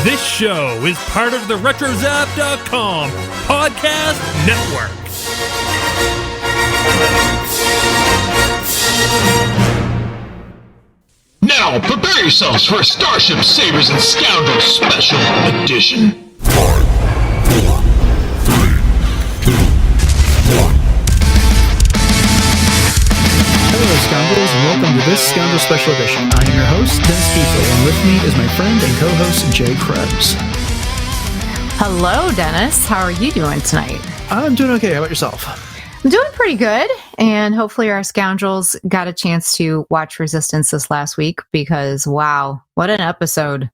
This show is part of the RetroZap.com podcast network. Now, prepare yourselves for a Starships, Sabers, and Scoundrels special edition. 5, 4, 3, 2, 1. Hello, Scoundrels, and welcome to this Scoundrels special edition. I am your host, Dennis Keithly, and with me is my friend and co-host, Jay Krebs. Hello, Dennis. How are you doing tonight? I'm doing okay. How about yourself? I'm doing pretty good, and hopefully our Scoundrels got a chance to watch Resitance this last week because, wow, what an episode.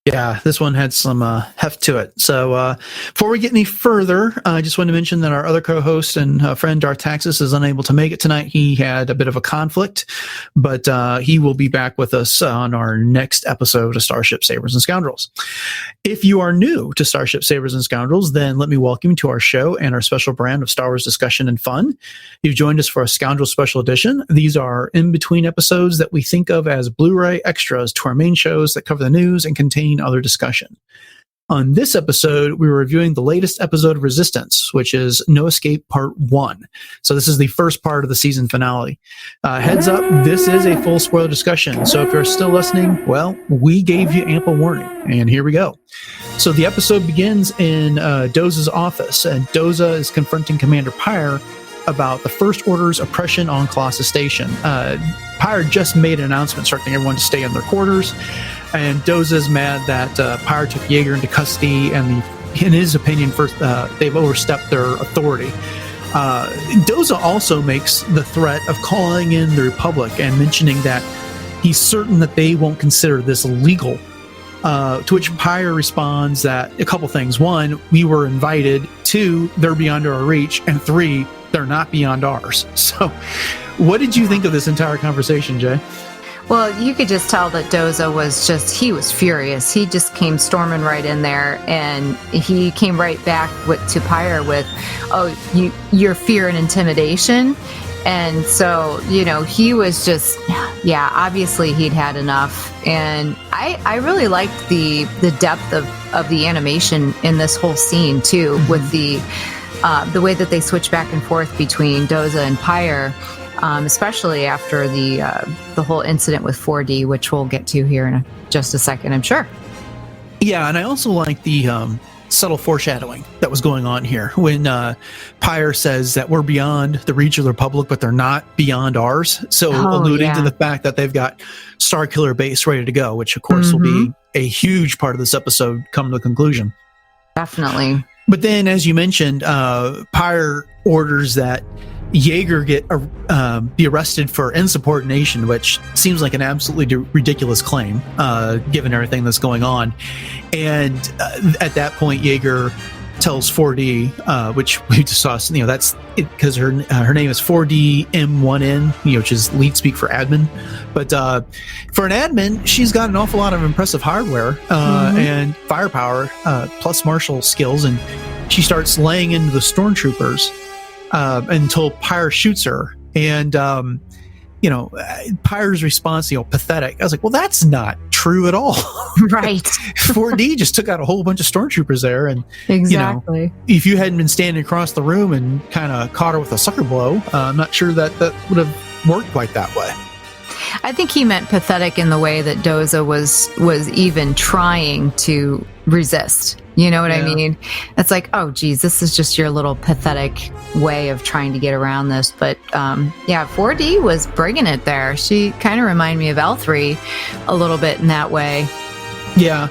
Yeah, this one had some heft to it. So before we get any further, I just want to mention that our other co-host and friend Darth Taxus is unable to make it tonight. He had a bit of a conflict, but he will be back with us on our next episode of Starship, Sabers, and Scoundrels. If you are new to Starship, Sabers, and Scoundrels, then let me welcome you to our show and our special brand of Star Wars discussion and fun. You've joined us for a Scoundrels special edition. These are in-between episodes that we think of as Blu-ray extras to our main shows that cover the news and contain other discussion. On this episode, we were reviewing the latest episode of Resistance, which is No Escape Part 1. So this is the first part of the season finale. Heads up, this is a full spoiler discussion. So if you're still listening, well, we gave you ample warning. And here we go. So the episode begins in Doza's office, and Doza is confronting Commander Pyre about the First Order's oppression on Colossus Station. Pyre just made an announcement instructing everyone to stay in their quarters, and Doza's mad that Pyre took Yeager into custody, and in his opinion, they've overstepped their authority. Doza also makes the threat of calling in the Republic and mentioning that he's certain that they won't consider this legal. To which Pyre responds that a couple things. One, we were invited. Two, they're beyond our reach. And three, they're not beyond ours. So what did you think of this entire conversation, Jay? Well, you could just tell that Doza he was furious. He just came storming right in there, and he came right back to Pyre with, your fear and intimidation. And so, he was just, obviously he'd had enough. And I really liked the depth of the animation in this whole scene, too, mm-hmm. with the way that they switch back and forth between Doza and Pyre, especially after the whole incident with 4D, which we'll get to here in just a second, I'm sure. Yeah, and I also like the subtle foreshadowing that was going on here when Pyre says that we're beyond the reach of the Republic, but they're not beyond ours. So alluding to the fact that they've got Starkiller Base ready to go, which of course will be a huge part of this episode come to the conclusion. Definitely. But then, as you mentioned, Pyre orders that Yeager be arrested for insubordination, which seems like an absolutely ridiculous claim, given everything that's going on. And at that point, Yeager tells 4D, which we just saw, that's it, because her name is 4DM1N, which is lead speak for admin. But for an admin, she's got an awful lot of impressive hardware and firepower, plus martial skills, and she starts laying into the stormtroopers until Pyre shoots her. And Pyre's response, pathetic. I was like, well, that's not true at all. Right. 4D just took out a whole bunch of stormtroopers there. And, exactly. If you hadn't been standing across the room and kind of caught her with a sucker blow, I'm not sure that would have worked quite that way. I think he meant pathetic in the way that Doza was even trying to resist. You know what I mean? It's like, oh, geez, this is just your little pathetic way of trying to get around this. But 4D was bringing it there. She kind of reminded me of L3 a little bit in that way. Yeah,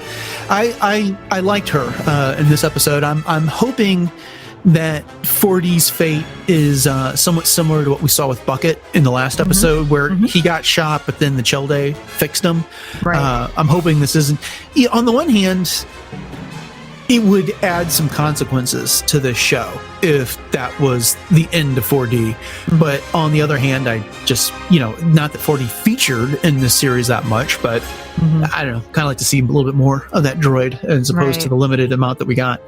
I liked her in this episode. I'm hoping that 4D's fate is somewhat similar to what we saw with Bucket in the last episode, where he got shot, but then the Chelde fixed him. Right. I'm hoping this isn't. On the one hand, it would add some consequences to this show if that was the end of 4D. But on the other hand, I just, not that 4D featured in this series that much, but I don't know, kind of like to see a little bit more of that droid as opposed to the limited amount that we got.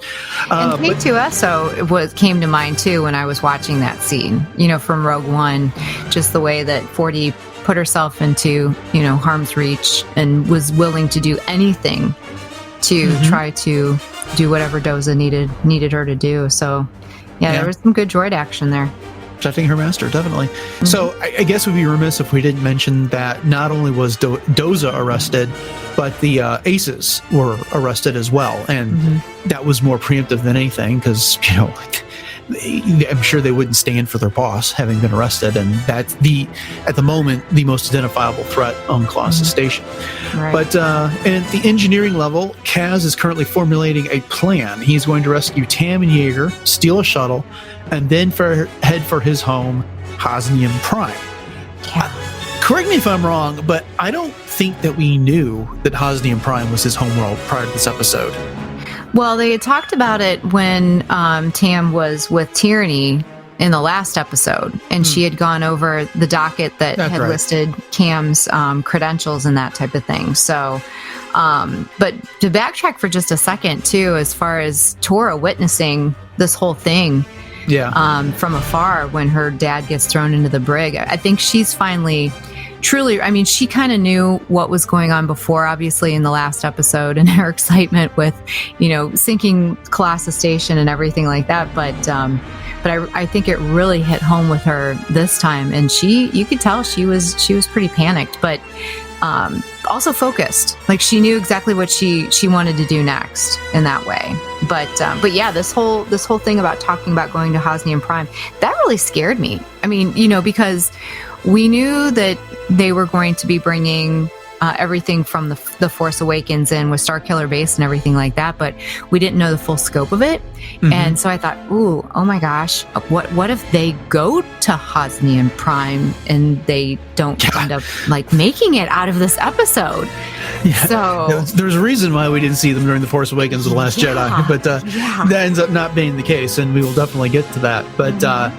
And K2SO came to mind too when I was watching that scene, from Rogue One, just the way that 4D put herself into, harm's reach and was willing to do anything to try to do whatever Doza needed her to do. So, yeah, there was some good droid action there. Protecting her master, definitely. So I guess we'd be remiss if we didn't mention that not only was Doza arrested, but the Aces were arrested as well. And that was more preemptive than anything because, I'm sure they wouldn't stand for their boss having been arrested. And that's at the moment, the most identifiable threat on Colossus Station. Right. But at the engineering level, Kaz is currently formulating a plan. He's going to rescue Tam and Yeager, steal a shuttle, and then head for his home, Hosnian Prime. Yeah. Correct me if I'm wrong, but I don't think that we knew that Hosnian Prime was his homeworld prior to this episode. Well, they had talked about it when Tam was with Tyranny in the last episode, and she had gone over the docket that had listed Cam's credentials and that type of thing. So, but to backtrack for just a second, too, as far as Tora witnessing this whole thing from afar when her dad gets thrown into the brig, I think she's finally... Truly, I mean, she kind of knew what was going on before, obviously, in the last episode, and her excitement with, sinking Colossus Station and everything like that. But I think it really hit home with her this time, and you could tell she was pretty panicked, but also focused. Like she knew exactly what she wanted to do next in that way. But yeah, this whole thing about talking about going to Hosnian Prime, that really scared me. I mean, because we knew that they were going to be bringing everything from the Force Awakens in with Starkiller Base and everything like that, but we didn't know the full scope of it. And so I thought, oh my gosh, what if they go to Hosnian Prime and they don't end up making it out of this episode? Yeah. So there's a reason why we didn't see them during the Force Awakens of The Last Jedi, but that ends up not being the case, and we will definitely get to that. But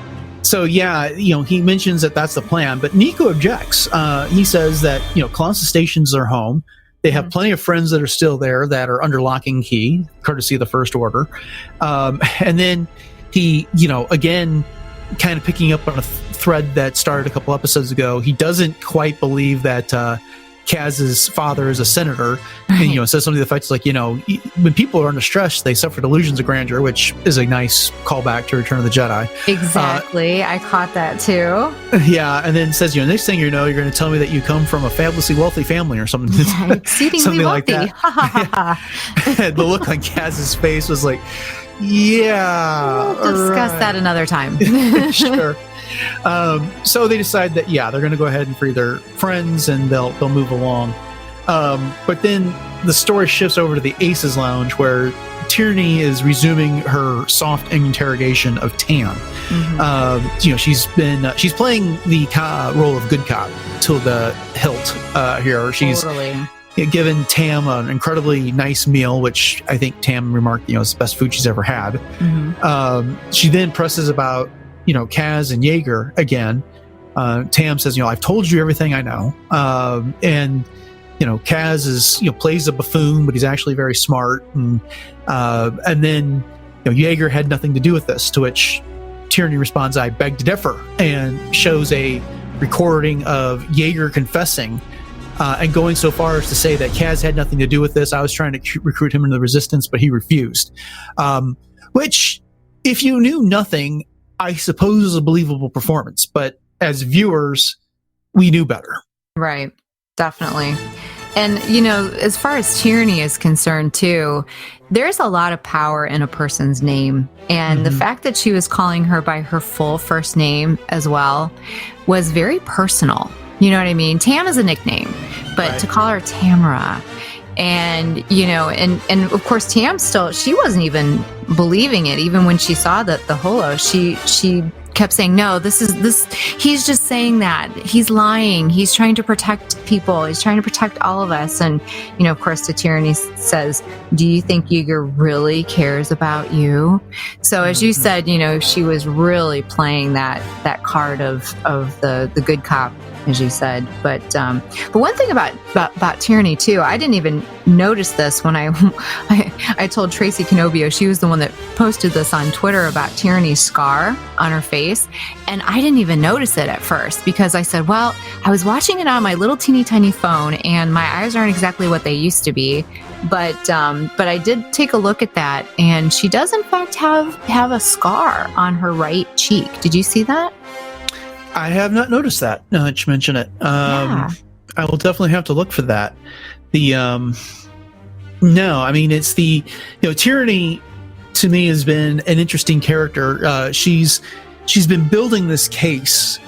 so yeah, he mentions that that's the plan, but Nico objects. He says that Colossus Station's their home. They have plenty of friends that are still there that are under lock and key, courtesy of the First Order. And then he, again, kind of picking up on a thread that started a couple episodes ago. He doesn't quite believe that Kaz's father is a senator, and says something to the effect when people are under stress, they suffer delusions of grandeur, which is a nice callback to Return of the Jedi. Exactly, I caught that too. Yeah, and then says, next thing you're going to tell me that you come from a fabulously wealthy family or something. Yeah, exceedingly something wealthy. Like that. The look on Kaz's face was like, yeah. We'll discuss that another time. Sure. So they decide that they're going to go ahead and free their friends and they'll move along. But then the story shifts over to the Aces Lounge where Tyranny is resuming her soft interrogation of Tam. She's playing the role of good cop to the hilt here. She's given Tam an incredibly nice meal, which I think Tam remarked, it's the best food she's ever had. She then presses about Kaz and Yeager again. Tam says, I've told you everything I know. And Kaz is, plays a buffoon, but he's actually very smart. And then, Yeager had nothing to do with this, to which Tyranny responds, I beg to differ, and shows a recording of Yeager confessing and going so far as to say that Kaz had nothing to do with this. I was trying to recruit him into the Resistance, but he refused. Which, if you knew nothing, I suppose is a believable performance, but as viewers, we knew better. Right. Definitely. And, as far as Tyranny is concerned, too, there's a lot of power in a person's name. And the fact that she was calling her by her full first name as well was very personal. You know what I mean? Tam is a nickname, but to call her Tamara, and and of course Tam she wasn't even believing it. Even when she saw the holo, she kept saying, no, he's just saying that. He's lying. He's trying to protect people. He's trying to protect all of us. And, of course, the Tyranny says, do you think Yeager really cares about you? So as you said, she was really playing that card of the good cop, as you said. But one thing about Tyranny too, I didn't even notice this when I told Tracy Canobio. She was the one that posted this on Twitter about Tyranny's scar on her face, and I didn't even notice it at first because I said, well, I was watching it on my little teeny tiny phone and my eyes aren't exactly what they used to be, But I did take a look at that, and she does in fact have a scar on her right cheek. Did you see that? I have not noticed that. Now that you mention it, I will definitely have to look for that. No, I mean it's Tyranny to me has been an interesting character. She's been building this case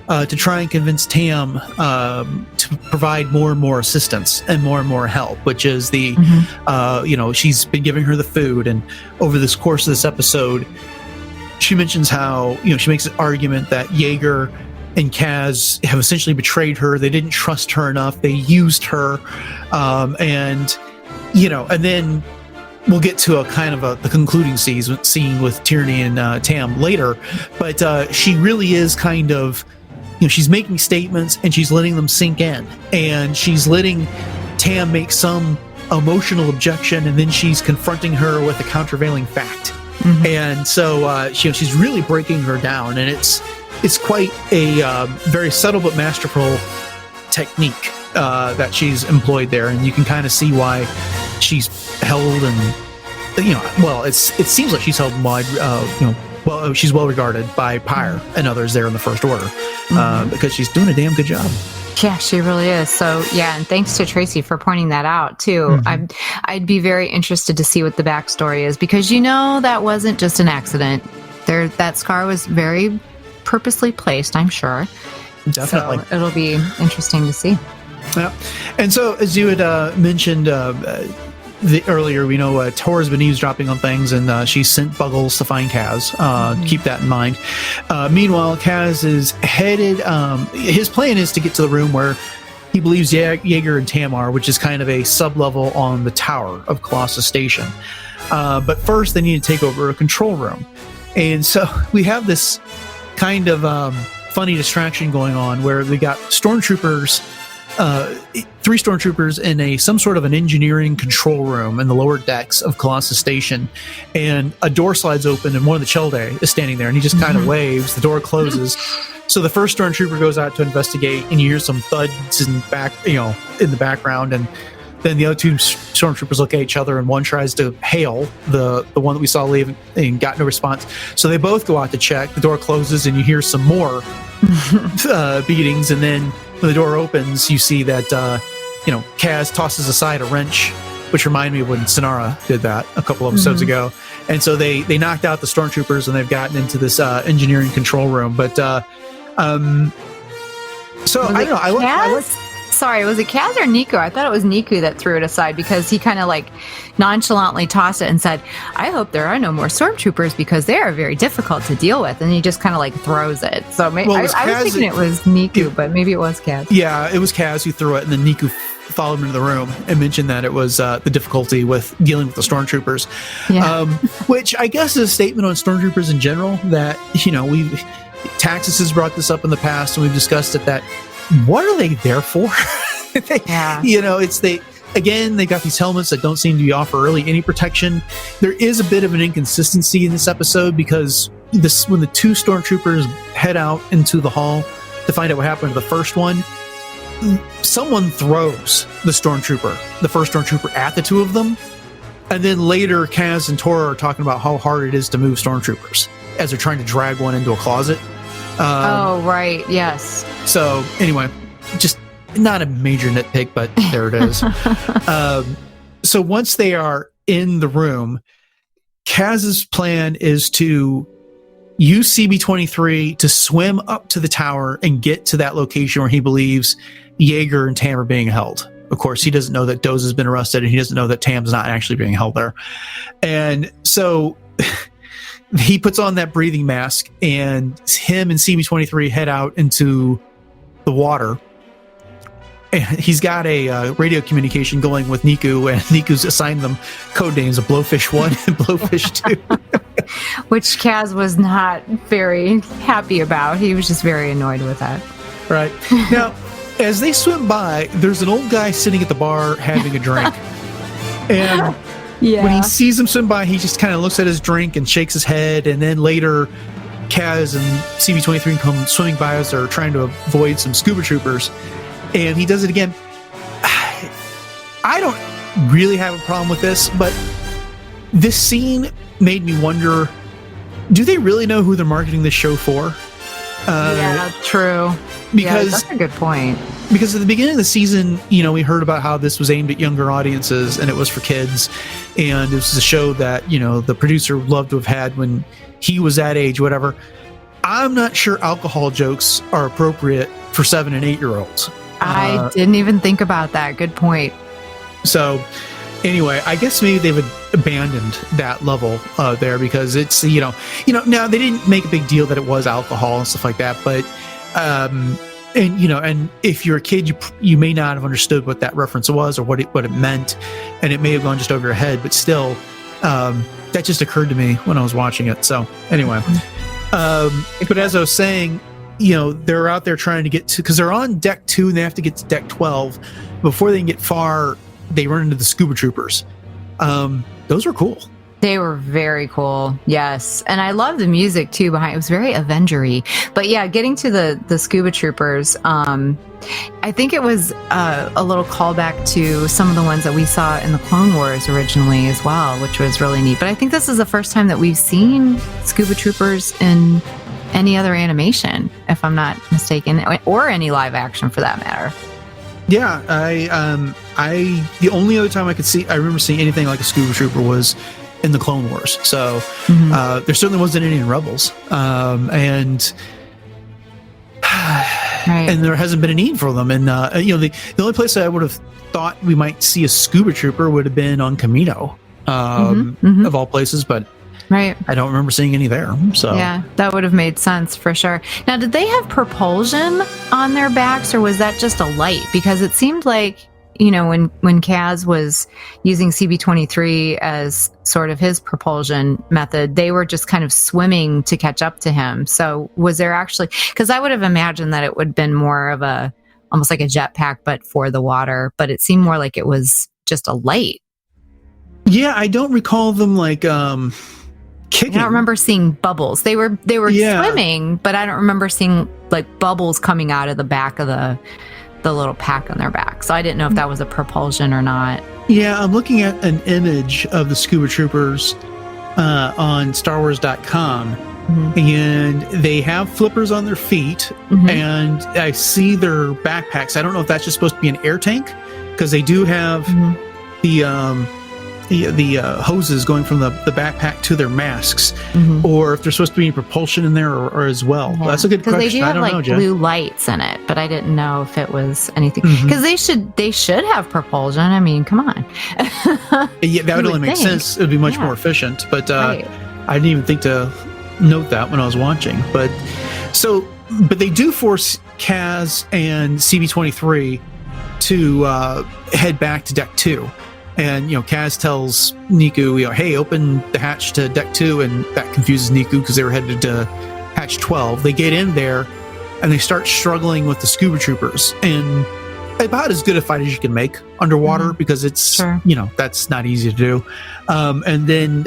to try and convince Tam to provide more and more assistance and more help, which is she's been giving her the food, and over this course of this episode, she mentions how she makes an argument that Jaeger and Kaz have essentially betrayed her. They didn't trust her enough. They used her, and then we'll get to a kind of the concluding scene with Tyranny and Tam later. But she really is kind of, she's making statements and she's letting them sink in, and she's letting Tam make some emotional objection, and then she's confronting her with a countervailing fact. Mm-hmm. And so she's really breaking her down, and it's quite a very subtle but masterful technique that she's employed there, and you can kind of see why she's held, and it seems like she's held wide. She's well regarded by Pyre and others there in the First Order, because she's doing a damn good job. Yeah, she really is. So, yeah, and thanks to Tracy for pointing that out, too. Mm-hmm. I'd be very interested to see what the backstory is, because that wasn't just an accident. That scar was very purposely placed, I'm sure. Definitely. So it'll be interesting to see. Yeah. And so, as you had mentioned earlier, we know Tor's been eavesdropping on things, and she sent Buggles to find Kaz. Keep that in mind. Meanwhile, Kaz is headed. His plan is to get to the room where he believes Jaeger and Tam are, which is kind of a sub-level on the tower of Colossus Station. But first, they need to take over a control room. And so we have this kind of funny distraction going on where we got stormtroopers. 3 stormtroopers in some sort of an engineering control room in the lower decks of Colossus Station, and a door slides open and one of the Cheldae is standing there, and he just kind of waves. The door closes, so the first stormtrooper goes out to investigate, and you hear some thuds in the background, and then the other 2 stormtroopers look at each other, and one tries to hail the one that we saw leave and got no response. So they both go out to check. The door closes, and you hear some more beatings, and then when the door opens, you see that Kaz tosses aside a wrench, which reminded me of when Sonara did that a couple of episodes ago. And so they knocked out the stormtroopers, and they've gotten into this engineering control room. But so I don't know. I like. Sorry, was it Kaz or Niku? I thought it was Niku that threw it aside, because he kind of nonchalantly tossed it and said, "I hope there are no more stormtroopers because they are very difficult to deal with." And he just kind of throws it. So I was thinking it was Niku, but maybe it was Kaz. Yeah, it was Kaz who threw it, and then Niku followed him into the room and mentioned that it was the difficulty with dealing with the stormtroopers. Yeah. Which I guess is a statement on stormtroopers in general that Taxus has brought this up in the past, and we've discussed it, that what are they there for? They got these helmets that don't seem to offer really any protection. There is a bit of an inconsistency in this episode, because when the 2 stormtroopers head out into the hall to find out what happened to the first one, someone throws the first stormtrooper at the 2 of them, and then later Kaz and Tora are talking about how hard it is to move stormtroopers as they're trying to drag one into a closet. Right. Yes. So anyway, just not a major nitpick, but there it is. So once they are in the room, Kaz's plan is to use CB-23 to swim up to the tower and get to that location where he believes Jaeger and Tam are being held. Of course, he doesn't know that Doze has been arrested, and he doesn't know that Tam's not actually being held there. And so he puts on that breathing mask, and him and CB-23 head out into the water. And he's got a radio communication going with Niku, and Niku's assigned them code names of Blowfish 1 and Blowfish 2. Which Kaz was not very happy about. He was just very annoyed with that. Right. Now, as they swim by, there's an old guy sitting at the bar having a drink. And when he sees him swim by, he just kind of looks at his drink and shakes his head. And then later, Kaz and CB-23 come swimming by as they're trying to avoid some scuba troopers. And he does it again. really have a problem with this, but this scene made me wonder, do they really know who they're marketing this show for? Yeah, true. Because that's a good point. Because at the beginning of the season, we heard about how this was aimed at younger audiences and it was for kids. And it was a show that, the producer loved to have had when he was that age, whatever. I'm not sure alcohol jokes are appropriate for 7 and 8 year olds. I didn't even think about that. Good point. So anyway, I guess maybe they've abandoned that level there because it's, now they didn't make a big deal that it was alcohol and stuff like that. But, and if you're a kid, you may not have understood what that reference was or what it meant. And it may have gone just over your head, but still, that just occurred to me when I was watching it. So anyway, but as I was saying, they're out there trying to get to, because they're on deck 2 and they have to get to deck 12. Before they can get far, they run into the scuba troopers. Those were cool. They were very cool. Yes. And I love the music too behind it. Was very Avenger-y. But yeah, getting to the scuba troopers, I think it was a little callback to some of the ones that we saw in the Clone Wars originally as well, which was really neat. But I think this is the first time that we've seen scuba troopers in any other animation, if I'm not mistaken, or any live action for that matter. Yeah, the only other time I remember seeing anything like a scuba trooper was in the Clone Wars. So there certainly wasn't any in Rebels, and there hasn't been a need for them. And the only place that I would have thought we might see a scuba trooper would have been on Kamino, of all places, but. Right. I don't remember seeing any there. So yeah, that would have made sense for sure. Now, did they have propulsion on their backs, or was that just a light? Because it seemed like, when Kaz was using CB-23 as sort of his propulsion method, they were just kind of swimming to catch up to him. So was there actually, because I would have imagined that it would have been more of almost like a jetpack, but for the water, but it seemed more like it was just a light. Yeah, I don't recall them kicking. I don't remember seeing bubbles. They were swimming, but I don't remember seeing bubbles coming out of the back of the little pack on their back. So I didn't know if that was a propulsion or not. Yeah, I'm looking at an image of the scuba troopers on StarWars.com, and they have flippers on their feet, and I see their backpacks. I don't know if that's just supposed to be an air tank, because they do have the hoses going from the backpack to their masks, or if there's supposed to be any propulsion in there or as well. Yeah. That's a good question. Because they do have I don't know, blue lights in it, but I didn't know if it was anything. Because they should have propulsion. I mean, come on. Yeah, that would only make sense. It would be much more efficient. But I didn't even think to note that when I was watching. But they do force Kaz and CB-23 to head back to deck 2. And, Kaz tells Niku, hey, open the hatch to deck 2, and that confuses Niku because they were headed to hatch 12. They get in there, and they start struggling with the scuba troopers. And about as good a fight as you can make underwater, because it's, that's not easy to do. And then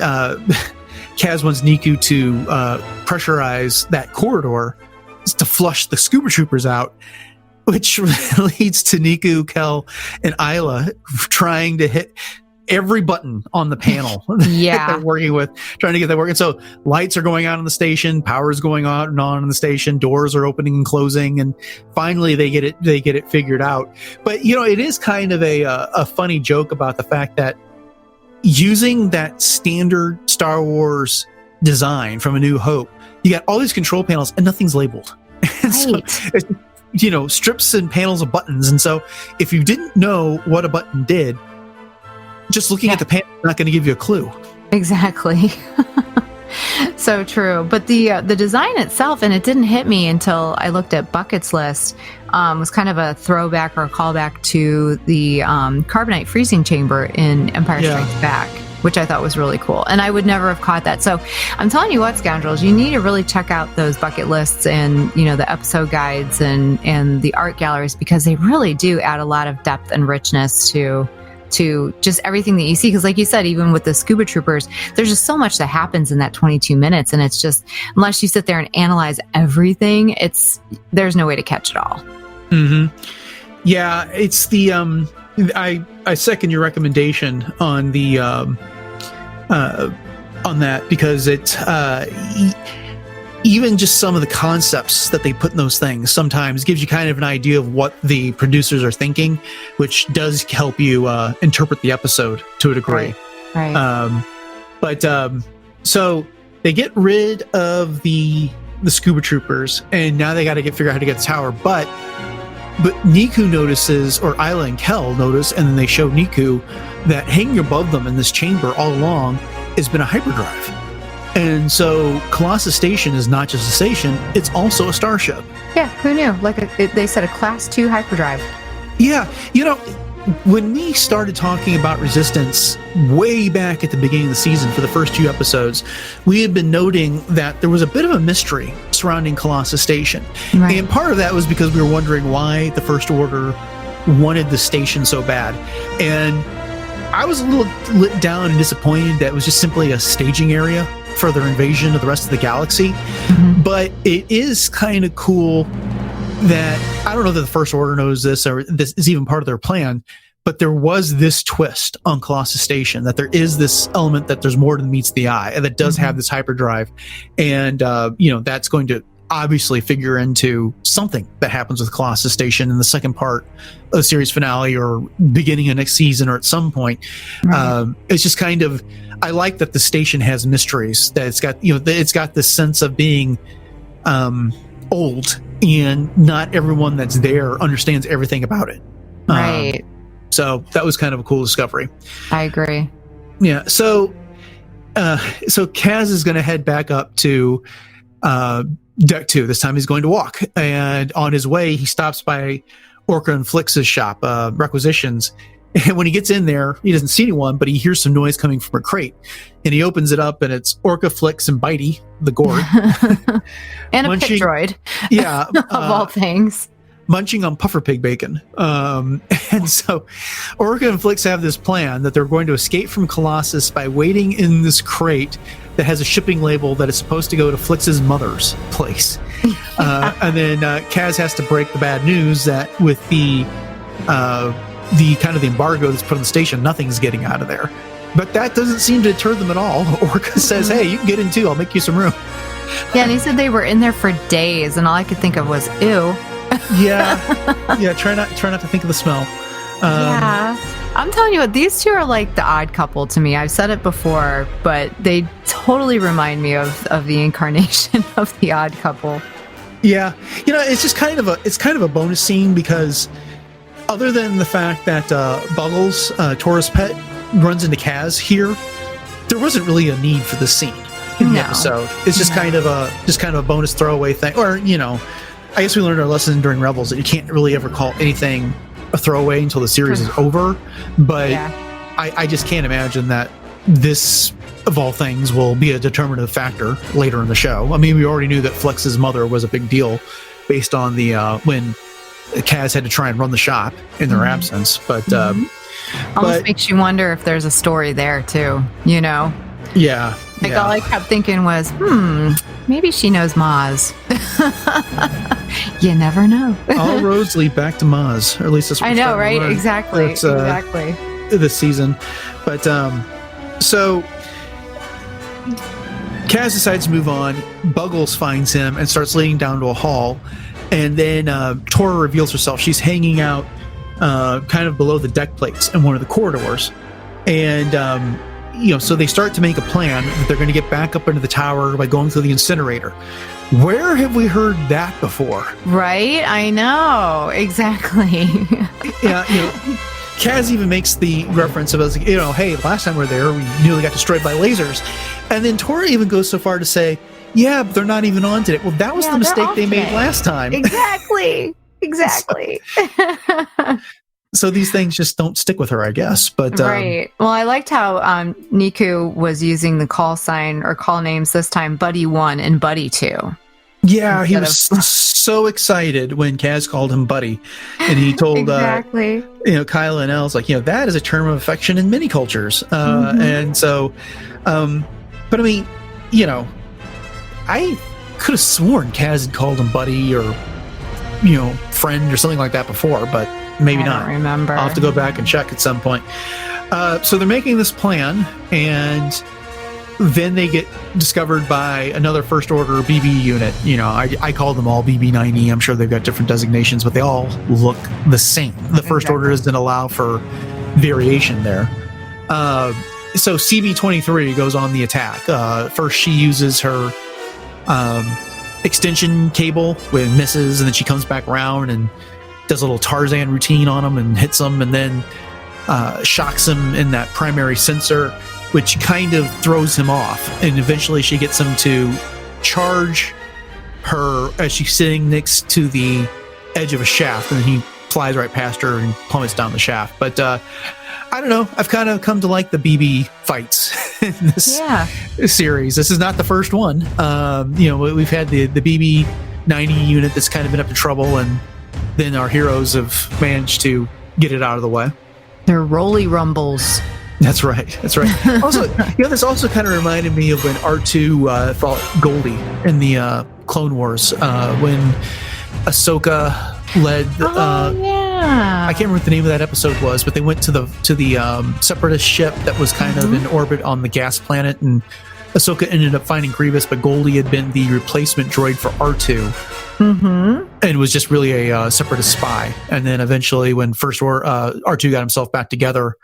Kaz wants Niku to pressurize that corridor to flush the scuba troopers out, which leads to Niku, Kel, and Isla trying to hit every button on the panel that they're working with, trying to get that working. So lights are going out on the station, power is going on and on in the station, doors are opening and closing, and finally they get it figured out. But it is kind of a funny joke about the fact that using that standard Star Wars design from A New Hope, you got all these control panels and nothing's labeled. Right. So strips and panels of buttons. And so if you didn't know what a button did, just looking at the panel is not going to give you a clue. Exactly. So true. But the design itself, and it didn't hit me until I looked at Bucket's list, was kind of a throwback or a callback to the carbonite freezing chamber in Empire Strikes Back, which I thought was really cool. And I would never have caught that. So I'm telling you what, Scoundrels, you need to really check out those bucket lists and, the episode guides and the art galleries, because they really do add a lot of depth and richness to just everything that you see. Because like you said, even with the scuba troopers, there's just so much that happens in that 22 minutes. And it's just, unless you sit there and analyze everything, there's no way to catch it all. Yeah, it's the I second your recommendation on the on that, because it even just some of the concepts that they put in those things sometimes gives you kind of an idea of what the producers are thinking, which does help you interpret the episode to a degree. Right. So they get rid of the scuba troopers, and now they got to figure out how to get the tower. But Niku notices, or Isla and Kel notice, and then they show Niku that hanging above them in this chamber all along has been a hyperdrive. And so Colossus Station is not just a station, it's also a starship. Yeah, who knew? They said a Class 2 hyperdrive. Yeah, when we started talking about Resistance way back at the beginning of the season for the first 2 episodes, we had been noting that there was a bit of a mystery surrounding Colossus Station. Right. And part of that was because we were wondering why the First Order wanted the station so bad. And I was a little let down and disappointed that it was just simply a staging area for their invasion of the rest of the galaxy. Mm-hmm. But it is kind of cool that, I don't know that the First Order knows this or this is even part of their plan, but there was this twist on Colossus Station, that there is this element that there's more than meets the eye, and that does have this hyperdrive. And, that's going to obviously figure into something that happens with Colossus Station in the second part of the series finale or beginning of next season or at some point. Right. It's just kind of, I like that the station has mysteries, that it's got this sense of being old, and not everyone that's there understands everything about it. Right. So that was kind of a cool discovery. I agree. Yeah. So Kaz is going to head back up to Deck 2. This time he's going to walk. And on his way, he stops by Orca and Flix's shop, Requisitions. And when he gets in there, he doesn't see anyone, but he hears some noise coming from a crate. And he opens it up, and it's Orca, Flix, and Bitey, the gourd. And a pit droid. Yeah. Of all things. Munching on puffer pig bacon. And so Orca and Flix have this plan that they're going to escape from Colossus by waiting in this crate that has a shipping label that is supposed to go to Flix's mother's place. And then Kaz has to break the bad news that with the kind of the embargo that's put on the station, nothing's getting out of there. But that doesn't seem to deter them at all. Orca says, hey, you can get in too. I'll make you some room. Yeah, and he said they were in there for days, and all I could think of was, ew. Yeah. Try not to think of the smell. Yeah. I'm telling you what, these two are like the odd couple to me. I've said it before, but they totally remind me of the incarnation of the odd couple. Yeah. It's just kind of a bonus scene, because other than the fact that Buggles, Taurus Pet, runs into Kaz here, there wasn't really a need for this scene in the episode. It's just kind of a bonus throwaway thing. Or, I guess we learned our lesson during Rebels that you can't really ever call anything a throwaway until the series is over. But I just can't imagine that this, of all things, will be a determinative factor later in the show. I mean, we already knew that Flex's mother was a big deal based on the when Kaz had to try and run the shop in their absence. But almost makes you wonder if there's a story there too. Yeah. All I kept thinking was, maybe she knows Maz. You never know. All roads lead back to Maz, or at least that's what I know, right? Exactly. Exactly. This season. But so Kaz decides to move on. Buggles finds him and starts leading down to a hall. And then Tora reveals herself. She's hanging out kind of below the deck plates in one of the corridors. And so they start to make a plan that they're going to get back up into the tower by going through the incinerator. Where have we heard that before? Right? I know. Exactly. Yeah. Kaz even makes the reference of, hey, last time we were there, we nearly got destroyed by lasers. And then Tora even goes so far to say, yeah, but they're not even on today. Well, that was the mistake they made last time. Exactly. So these things just don't stick with her, I guess. But right. Well, I liked how Niku was using the call sign or call names this time, Buddy 1 and Buddy 2. Yeah, he was so excited when Kaz called him Buddy. And he told exactly. Kyla and Els, that is a term of affection in many cultures. And so, but I mean, I could have sworn Kaz had called him Buddy or, friend or something like that before, but Maybe I not. don't remember. I'll have to go back and check at some point. So they're making this plan, and then they get discovered by another First Order BB unit. I call them all BB-90. I'm sure they've got different designations, but they all look the same. The First Order doesn't allow for variation there. So CB-23 goes on the attack. First, she uses her extension cable with misses, and then she comes back around and does a little Tarzan routine on him and hits him, and then shocks him in that primary sensor, which kind of throws him off. And eventually she gets him to charge her as she's sitting next to the edge of a shaft, and then he flies right past her and plummets down the shaft. But I don't know. I've kind of come to like the BB fights in this series. This is not the first one. We've had the BB-90 unit that's kind of been up to trouble, and then our heroes have managed to get it out of the way. They're roly rumbles. That's right. Also, this also kind of reminded me of when R2 fought Goldie in the Clone Wars when Ahsoka led. I can't remember what the name of that episode was, but they went to the Separatist ship that was kind of in orbit on the gas planet, and Ahsoka ended up finding Grievous, but Goldie had been the replacement droid for R2, and was just really a Separatist spy. And then eventually, when R2 got himself back together,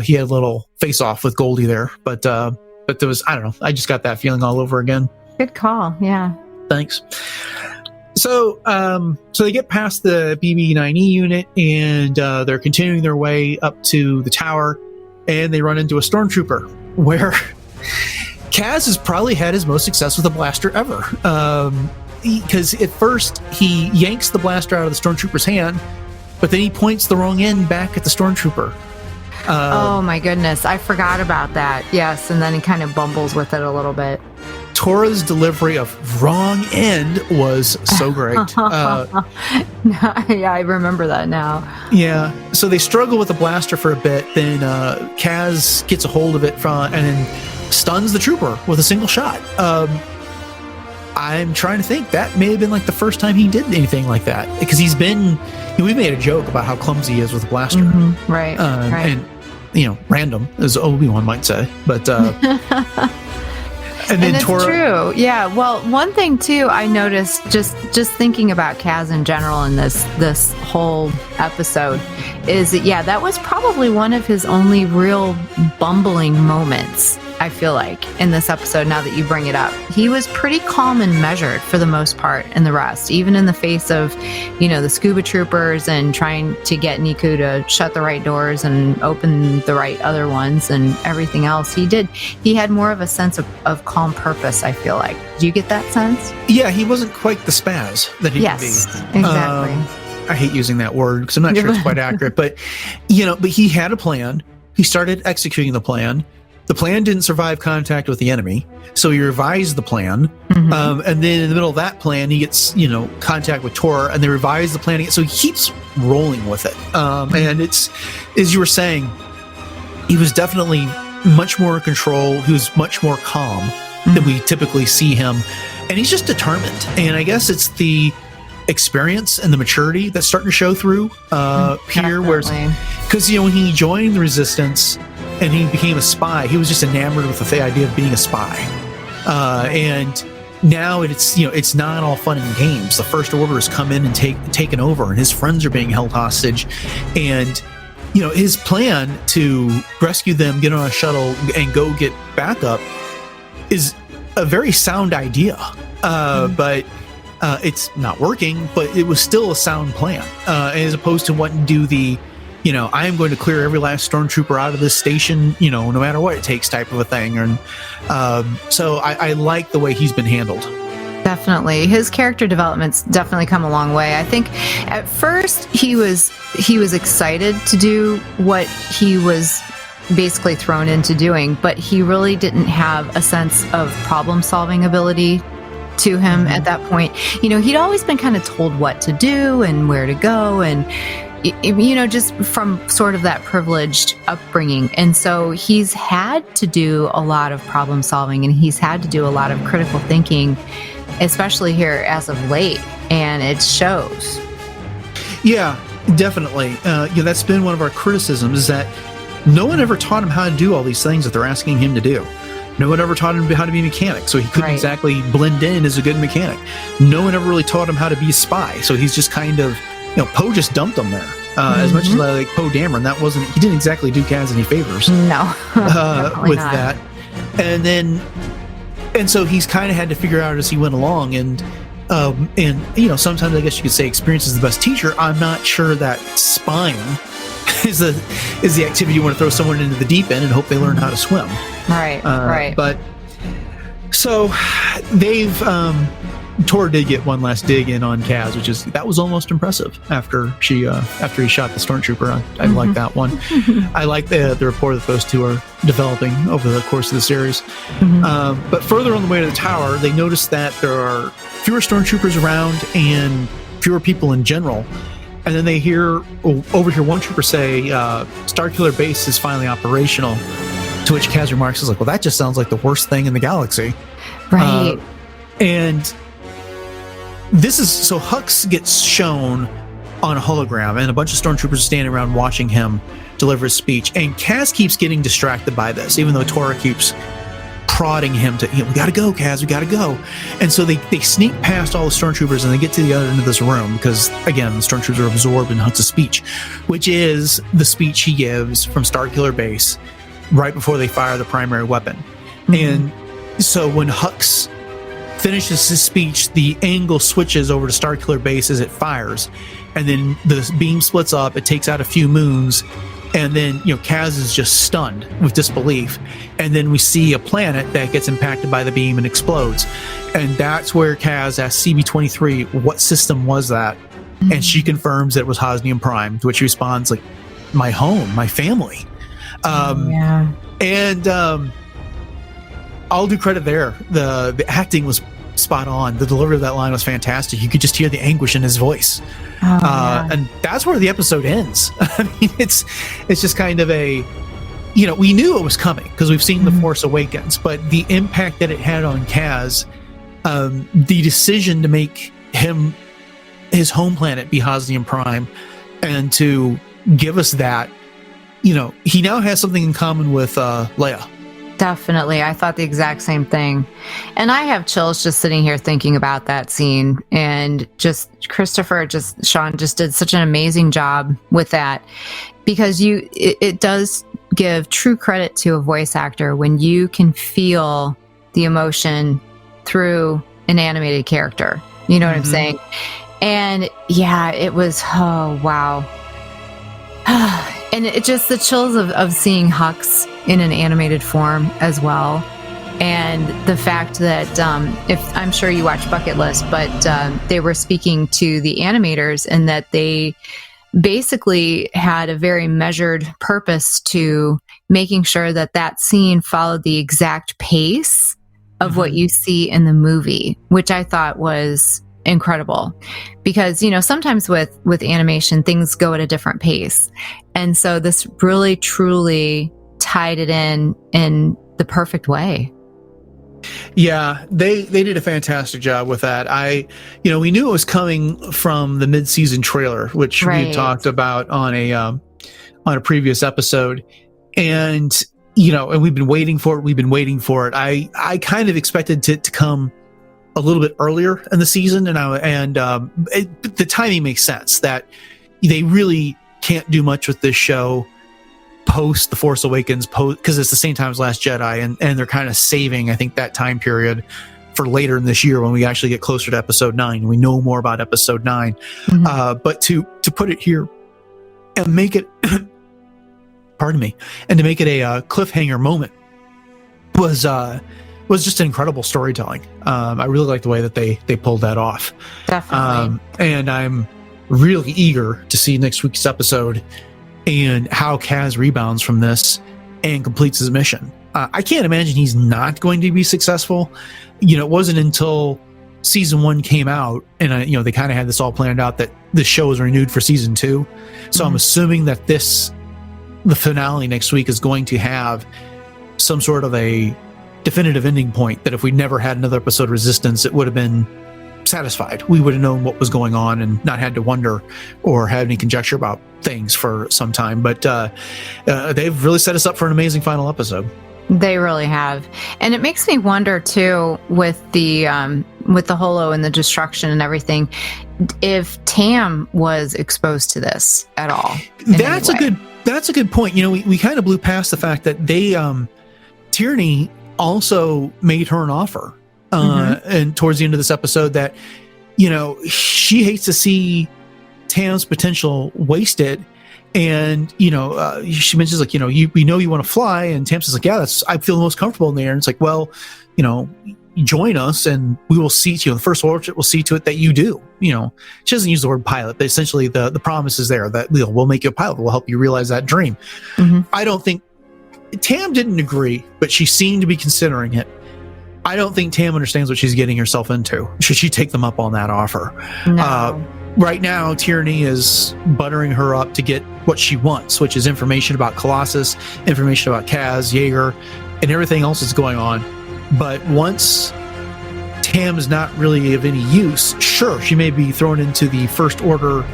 he had a little face-off with Goldie there. But there was, I don't know, I just got that feeling all over again. Good call, yeah. Thanks. So they get past the BB-9E unit, and they're continuing their way up to the tower, and they run into a stormtrooper where Kaz has probably had his most success with a blaster ever. Because at first he yanks the blaster out of the stormtrooper's hand, but then he points the wrong end back at the stormtrooper. Oh my goodness, I forgot about that. Yes, and then he kind of bumbles with it a little bit. Tora's delivery of wrong end was so great. Yeah, I remember that now. Yeah, so they struggle with the blaster for a bit, then Kaz gets a hold of it and then stuns the trooper with a single shot. I'm trying to think. That may have been like the first time he did anything like that, because he's been. We made a joke about how clumsy he is with a blaster, right? And random, as Obi-Wan might say, but. And then it's true. Yeah. Well, one thing too, I noticed just thinking about Kaz in general in this whole episode is that was probably one of his only real bumbling moments, I feel like, in this episode, now that you bring it up. He was pretty calm and measured for the most part in the rest, even in the face of, the scuba troopers and trying to get Niku to shut the right doors and open the right other ones and everything else. He had more of a sense of calm purpose, I feel like. Did you get that sense? Yeah, he wasn't quite the spaz that he could be. Yes, exactly. I hate using that word because I'm not sure it's quite accurate, but he had a plan. He started executing the plan. The plan didn't survive contact with the enemy, so he revised the plan. And then in the middle of that plan, he gets, contact with Tora, and they revise the plan again. So he keeps rolling with it. And it's, as you were saying, he was definitely much more in control. He was much more calm than we typically see him. And he's just determined. And I guess it's the experience and the maturity that's starting to show through here. Because, when he joined the Resistance and he became a spy, he was just enamored with the idea of being a spy. And now it's not all fun and games. The First Order has come in and taken over, and his friends are being held hostage. And, his plan to rescue them, get on a shuttle, and go get backup is a very sound idea. But it's not working, but it was still a sound plan, as opposed to wanting to do the, I am going to clear every last stormtrooper out of this station, no matter what it takes type of a thing. And so I like the way he's been handled. Definitely. His character development's definitely come a long way. I think at first he was excited to do what he was basically thrown into doing, but he really didn't have a sense of problem-solving ability to him at that point. He'd always been kind of told what to do and where to go, and just from sort of that privileged upbringing. And so he's had to do a lot of problem solving, and he's had to do a lot of critical thinking, especially here as of late, and it shows. Yeah. Definitely. That's been one of our criticisms, is that no one ever taught him how to do all these things that they're asking him to do. No one ever taught him how to be a mechanic, so he couldn't exactly blend in as a good mechanic. No one ever really taught him how to be a spy, so he's just kind of, Poe just dumped him there. As much as I like Poe Dameron, he didn't exactly do Kaz any favors. No, with not. That. And so he's kind of had to figure out as he went along, and sometimes I guess you could say experience is the best teacher. I'm not sure that spying is the activity you want to throw someone into the deep end and hope they learn how to swim. Right. But so they've Tor did get one last dig in on Kaz, that was almost impressive after he shot the stormtrooper. I like that one. I like the rapport that those two are developing over the course of the series. But further on the way to the tower, they notice that there are fewer stormtroopers around and fewer people in general. And then they overhear one trooper say, Starkiller Base is finally operational. To which Kaz remarks, well, that just sounds like the worst thing in the galaxy. Right. And this is, so Hux gets shown on a hologram, and a bunch of stormtroopers are standing around watching him deliver his speech. And Kaz keeps getting distracted by this, even though Tora keeps prodding him to, we gotta go, Kaz, we gotta go. And so they sneak past all the stormtroopers and they get to the other end of this room because, again, the stormtroopers are absorbed in Hux's speech, which is the speech he gives from Starkiller Base right before they fire the primary weapon. And so when Hux finishes his speech, the angle switches over to Starkiller Base as it fires, and then the beam splits up, it takes out a few moons, and then Kaz is just stunned with disbelief, and then we see a planet that gets impacted by the beam and explodes, and that's where Kaz asks CB-23 what system was that, and she confirms that it was Hosnium Prime, to which he responds like, my home, my family. And I'll do credit there. The acting was spot on. The delivery of that line was fantastic. You could just hear the anguish in his voice. And that's where the episode ends. I mean, it's just kind of a, we knew it was coming because we've seen The Force Awakens, but the impact that it had on Kaz, the decision to make his home planet be Hosnium Prime, and to give us that, he now has something in common with Leia. Definitely. I thought the exact same thing. And I have chills just sitting here thinking about that scene. And just Sean just did such an amazing job with that, because it does give true credit to a voice actor when you can feel the emotion through an animated character. You know what I'm saying? And yeah, it was, oh, wow. And it just the chills of seeing Hux in an animated form as well. And the fact that, if I'm sure you watch Bucket List, but they were speaking to the animators, and that they basically had a very measured purpose to making sure that scene followed the exact pace of what you see in the movie, which I thought was incredible, because sometimes with animation things go at a different pace, and so this really truly tied it in the perfect way. Yeah, they did a fantastic job with that. We knew it was coming from the mid-season trailer, which we talked about on a previous episode, and and we've been waiting for it. I kind of expected it to come a little bit earlier in the season, and the timing makes sense that they really can't do much with this show post The Force Awakens, because it's the same time as Last Jedi, and they're kind of saving, I think, that time period for later in this year when we actually get closer to Episode 9. We know more about Episode 9, but to put it here and make it, pardon me, and to make it a cliffhanger moment was just incredible storytelling. I really like the way that they pulled that off. Definitely. And I'm really eager to see next week's episode and how Kaz rebounds from this and completes his mission. I can't imagine he's not going to be successful. It wasn't until season 1 came out and they kind of had this all planned out that the show was renewed for season 2. So I'm assuming that the finale next week is going to have some sort of a definitive ending point, that if we never had another episode of Resistance, it would have been satisfied. We would have known what was going on and not had to wonder or have any conjecture about things for some time. But they've really set us up for an amazing final episode. They really have. And it makes me wonder too, with the holo and the destruction and everything, if Tam was exposed to this at all. That's a good point. You know, we kind of blew past the fact that they Tyranny also made her an offer. And towards the end of this episode that, you know, she hates to see Tam's potential wasted. And, you know, she mentions like, you know, we know you want to fly. And Tam says like, yeah, I feel most comfortable in the air. And it's like, well, you know, join us and we will see to you. The First Order will see to it that you do. You know, she doesn't use the word pilot, but essentially the promise is there that we'll make you a pilot. We'll help you realize that dream. I don't think Tam didn't agree, but she seemed to be considering it. I don't think Tam understands what she's getting herself into. Should she take them up on that offer? No. Right now, Tyranny is buttering her up to get what she wants, which is information about Colossus, information about Kaz, Jaeger, and everything else that's going on. But once Tam is not really of any use, sure, she may be thrown into the First Order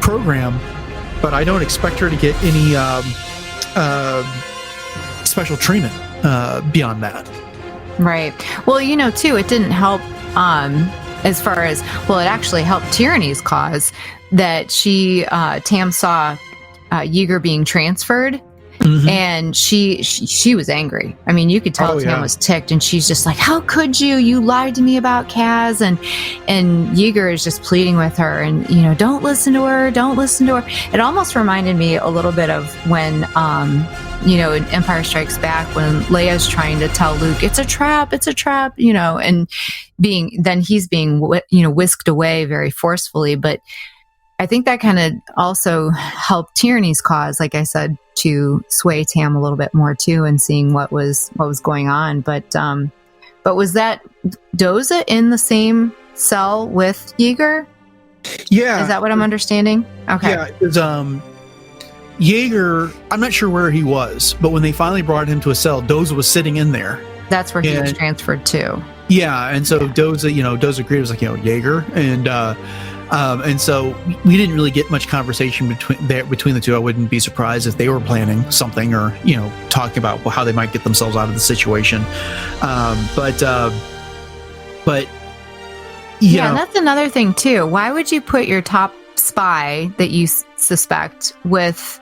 program, but I don't expect her to get any special treatment beyond that. Right. Well, you know, too, it didn't help as far as, well, it actually helped Tyranny's cause that Tam saw Jaeger being transferred. And she was angry. I mean, you could tell Tam was ticked, and she's just like, how could you? You lied to me about Kaz. And Jaeger is just pleading with her and, you know, don't listen to her. Don't listen to her. It almost reminded me a little bit of when, you know, in Empire Strikes Back, when Leia's trying to tell Luke, it's a trap, you know, and he's being, you know, whisked away very forcefully. But I think that kind of also helped Tyranny's cause, like I said, to sway Tam a little bit more too, and seeing what was going on. But was that Doza in the same cell with Jaeger? Yeah, is that what I'm understanding? Okay. Yeah, it was, Jaeger, I'm not sure where he was, but when they finally brought him to a cell, Doza was sitting in there. That's where he was transferred to. Yeah, and so Doza agreed. It was like, you know, Jaeger, and so we didn't really get much conversation between the two. I wouldn't be surprised if they were planning something or, you know, talking about how they might get themselves out of the situation. But yeah, and that's another thing too. Why would you put your top spy that you suspect with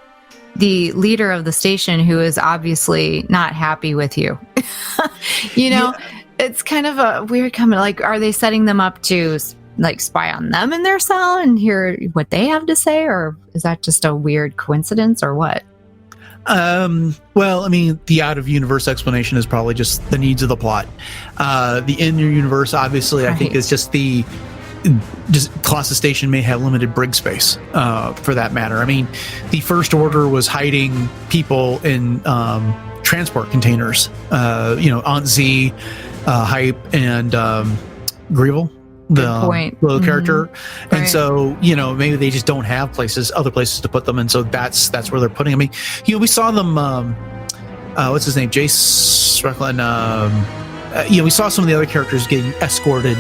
the leader of the station, who is obviously not happy with you? You know, it's kind of a weird comment. Like, are they setting them up to like spy on them in their cell and hear what they have to say, or is that just a weird coincidence, or what? Well, I mean, the out of universe explanation is probably just the needs of the plot. The in universe, obviously, I think is just Colossus Station may have limited brig space, for that matter. I mean, the First Order was hiding people in transport containers, you know, Aunt Z, Hype, and Grievel, the little character. And right. So, you know, maybe they just don't have other places to put them, and so that's where they're putting. I mean, you know, we saw them. What's his name? Jace Recklin. You know, we saw some of the other characters getting escorted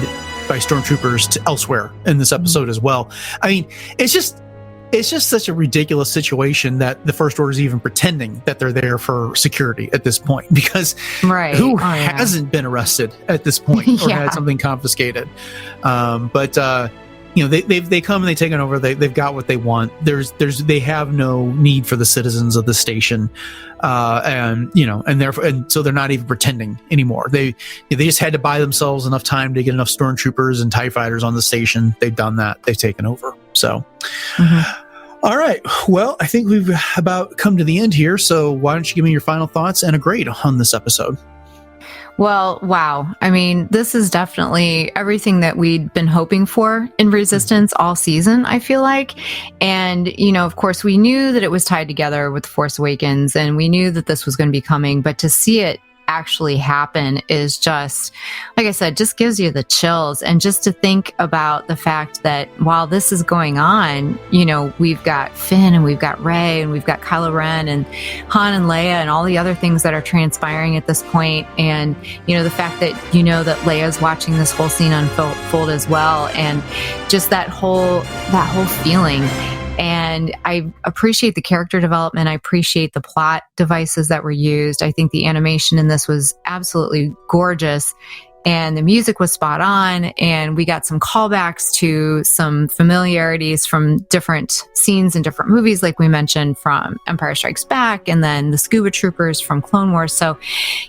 by stormtroopers to elsewhere in this episode as well. I mean, it's just such a ridiculous situation that the First Order is even pretending that they're there for security at this point, because who hasn't been arrested at this point or had something confiscated? But you know, they come and they take it over. They've got what they want. They have no need for the citizens of the station, and you know, and so they're not even pretending anymore. They just had to buy themselves enough time to get enough stormtroopers and TIE fighters on the station. They've done that. They've taken over. So. All right. Well, I think we've about come to the end here. So why don't you give me your final thoughts and a grade on this episode? Well, wow. I mean, this is definitely everything that we'd been hoping for in Resistance all season, I feel like. And, you know, of course, we knew that it was tied together with Force Awakens, and we knew that this was going to be coming, but to see it actually happen is just, like I said, just gives you the chills. And just to think about the fact that while this is going on, you know, we've got Finn and we've got Rey and we've got Kylo Ren and Han and Leia and all the other things that are transpiring at this point. And, you know, the fact that, you know, that Leia's watching this whole scene unfold as well. And just that whole feeling. And I appreciate the character development. I appreciate the plot devices that were used. I think the animation in this was absolutely gorgeous. And the music was spot on. And we got some callbacks to some familiarities from different scenes in different movies, like we mentioned from Empire Strikes Back, and then the Scuba Troopers from Clone Wars. So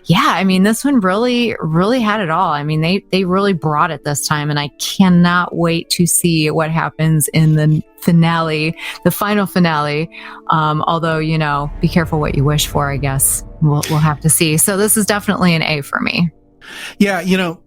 yeah, I mean, this one really, really had it all. I mean, they really brought it this time. And I cannot wait to see what happens in the finale, the final finale. Although, you know, be careful what you wish for, I guess. We'll have to see. So this is definitely an A for me. Yeah, you know,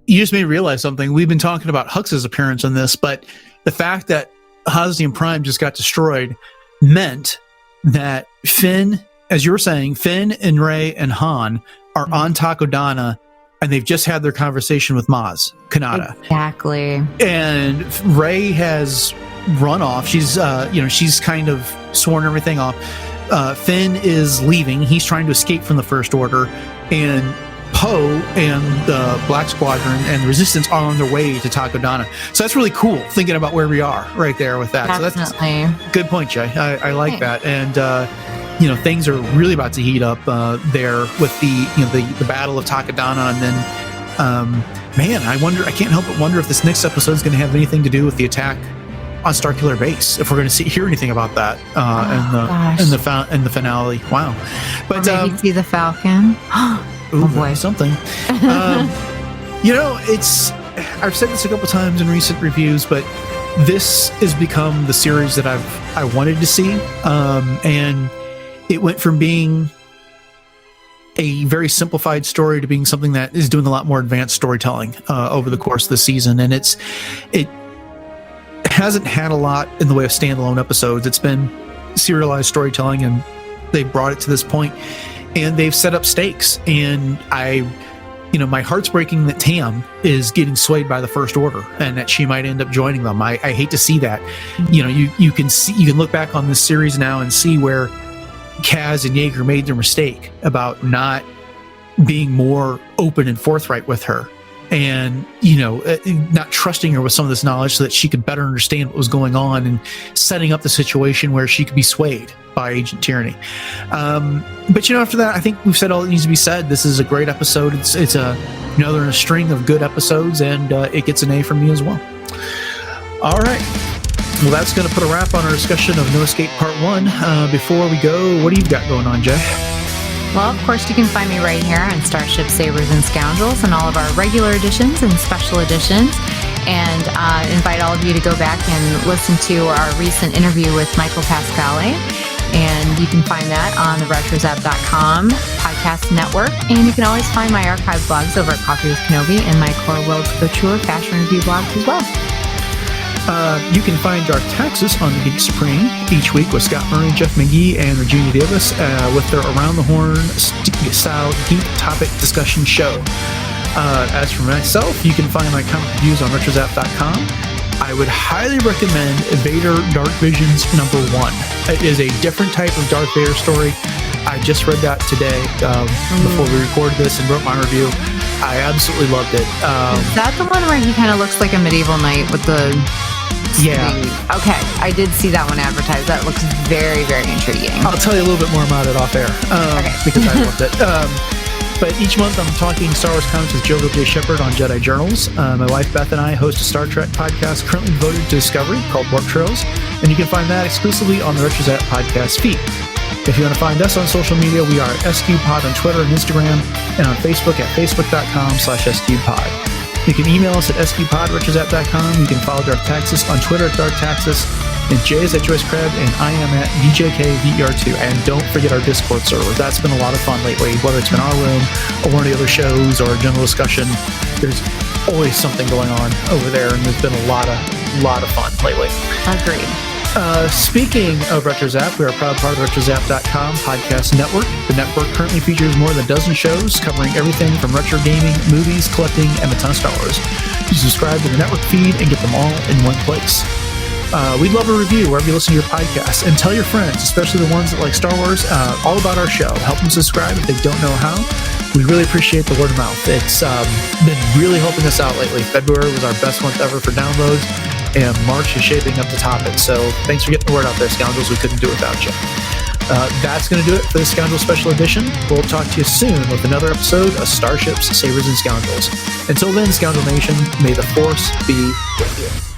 you just made me realize something. We've been talking about Hux's appearance in this, but the fact that Hosnian Prime just got destroyed meant that Finn, as you were saying, Finn and Rey and Han are on Takodana, and they've just had their conversation with Maz Kanata. Exactly. And Rey has run off. She's, she's kind of sworn everything off. Finn is leaving. He's trying to escape from the First Order, and Poe and the Black Squadron and the Resistance are on their way to Takodana. So that's really cool, thinking about where we are right there with that. Definitely. So that's a good point, Jay. I like that. And, things are really about to heat up there with the Battle of Takodana. And then, I can't help but wonder if this next episode is going to have anything to do with the attack on Starkiller Base, if we're going to hear anything about that in the finale. Wow. But or maybe see the Falcon. Ooh, oh boy, something. I've said this a couple times in recent reviews, but this has become the series that I wanted to see, and it went from being a very simplified story to being something that is doing a lot more advanced storytelling over the course of the season, and it hasn't had a lot in the way of standalone episodes. It's been serialized storytelling, and they brought it to this point. And they've set up stakes, and my heart's breaking that Tam is getting swayed by the First Order, and that she might end up joining them. I hate to see that. You know, you can look back on this series now and see where Kaz and Yeager made their mistake about not being more open and forthright with her, and not trusting her with some of this knowledge so that she could better understand what was going on, and setting up the situation where she could be swayed by Agent Tyranny. But after that, I think we've said all that needs to be said. This is a great episode. It's another in a string of good episodes, and it gets an A from me as well. All right. Well, that's going to put a wrap on our discussion of No Escape Part 1. Before we go, what do you got going on, Jay? Well, of course, you can find me right here on Starships, Sabers, and Scoundrels, and all of our regular editions and special editions. And invite all of you to go back and listen to our recent interview with Michael Pasquale. And you can find that on the RetroZap.com podcast network. And you can always find my archive blogs over at Coffee with Kenobi and my Core World Couture fashion review blogs as well. You can find Darth Taxus on the Geek Supreme each week with Scott Murray, Jeff McGee, and Regina Davis with their Around the Horn style geek topic discussion show. As for myself, you can find my comic reviews on RetroZap.com. I would highly recommend Vader Dark Visions #1. It is a different type of Darth Vader story. I just read that today before we recorded this and wrote my review. I absolutely loved it. Is that the one where he kind of looks like a medieval knight with the... Yeah. Okay, I did see that one advertised. That looks very, very intriguing. I'll tell you a little bit more about it off air because I loved it. But each month I'm talking Star Wars comics with Joe J. Shepard on Jedi Journals. My wife Beth and I host a Star Trek podcast currently devoted to Discovery called Warp Trails, and you can find that exclusively on the RetroZap podcast feed. If you want to find us on social media, we are SQPod on Twitter and Instagram, and on Facebook at facebook.com/SQPod. You can email us at sqpod@retrozap.com. You can follow Darth Taxus on Twitter at Darth Taxus, and Jay is at Joyce Krebs, and I am at DJKVER2. And don't forget our Discord server. That's been a lot of fun lately, whether it's been our room or one of the other shows or a general discussion. There's always something going on over there, and there's been a lot of fun lately. Agreed. Speaking of RetroZap, we are a proud part of RetroZap.com podcast network. The network currently features more than a dozen shows covering everything from retro gaming, movies, collecting, and a ton of Star Wars. You subscribe to the network feed and get them all in one place. We'd love a review wherever you listen to your podcasts, and tell your friends, especially the ones that like Star Wars, all about our show. Help them subscribe if they don't know how. We really appreciate the word of mouth. It's been really helping us out lately. February was our best month ever for downloads, and March is shaping up to top it. So thanks for getting the word out there, Scoundrels. We couldn't do it without you. That's going to do it for the Scoundrel Special Edition. We'll talk to you soon with another episode of Starships, Sabers, and Scoundrels. Until then, Scoundrel Nation, may the Force be with you.